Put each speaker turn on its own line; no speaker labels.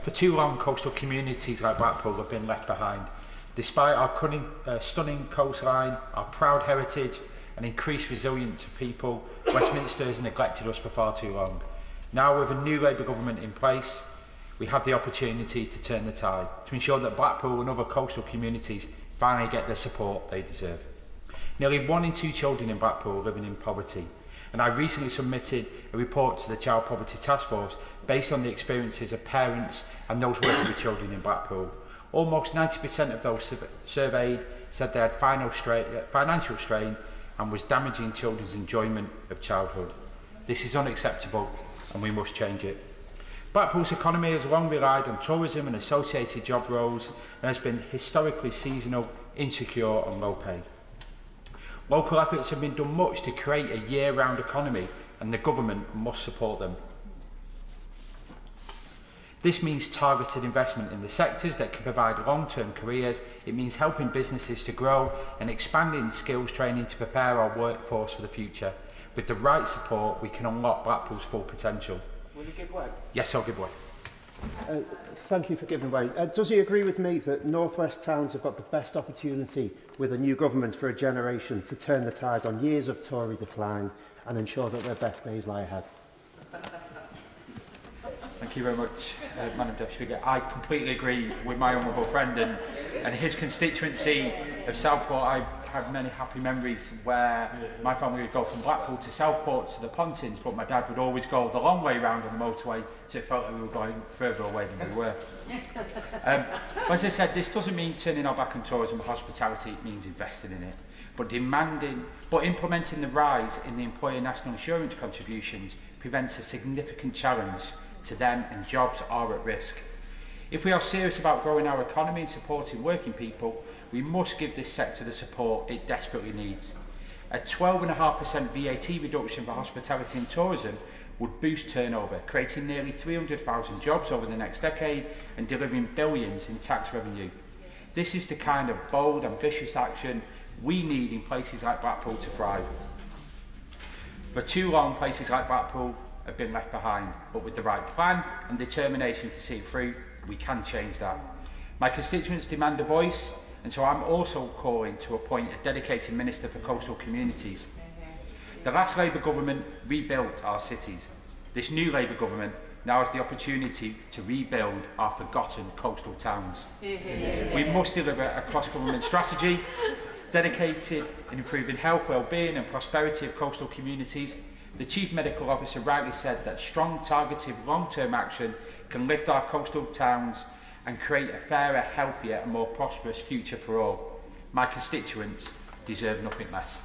For too long, coastal communities like Blackpool have been left behind. Despite our stunning coastline, our proud heritage and increased resilience of people, Westminster has neglected us for far too long. Now, with a new Labour government in place, we have the opportunity to turn the tide, to ensure that Blackpool and other coastal communities finally get the support they deserve. Nearly 1 in 2 children in Blackpool are living in poverty, and I recently submitted a report to the Child Poverty Task Force based on the experiences of parents and those working with children in Blackpool. Almost 90% of those surveyed said they had financial strain and was damaging children's enjoyment of childhood. This is unacceptable and we must change it. Blackpool's economy has long relied on tourism and associated job roles and has been historically seasonal, insecure and low pay. Local efforts have been done much to create a year-round economy and the government must support them. This means targeted investment in the sectors that can provide long-term careers. It means helping businesses to grow and expanding skills training to prepare our workforce for the future. With the right support, we can unlock Blackpool's full potential.
Will you give way?
Yes, I'll give way.
Thank you for giving way. Does he agree with me that North West towns have got the best opportunity with a new government for a generation to turn the tide on years of Tory decline and ensure that their best days lie ahead?
Thank you very much, Madam Deputy Speaker. I completely agree with my honourable friend and his constituency of Southport. I have many happy memories where my family would go from Blackpool to Southport to the Pontins, but my dad would always go the long way round on the motorway, so it felt like we were going further away than we were. As I said, this doesn't mean turning our back on tourism and hospitality, it means investing in it. But implementing the rise in the employer national insurance contributions prevents a significant challenge to them and jobs are at risk. If we are serious about growing our economy and supporting working people, we must give this sector the support it desperately needs. A 12.5% VAT reduction for hospitality and tourism would boost turnover, creating nearly 300,000 jobs over the next decade and delivering billions in tax revenue. This is the kind of bold, ambitious action we need in places like Blackpool to thrive. For too long, places like Blackpool have been left behind, but with the right plan and determination to see it through, we can change that. My constituents demand a voice, and so I'm also calling to appoint a dedicated Minister for Coastal Communities. The last Labour government rebuilt our cities. This new Labour government now has the opportunity to rebuild our forgotten coastal towns. We must deliver a cross-government strategy dedicated in improving health, well-being and prosperity of coastal communities. The Chief Medical Officer rightly said that strong, targeted, long-term action can lift our coastal towns and create a fairer, healthier and more prosperous future for all. My constituents deserve nothing less.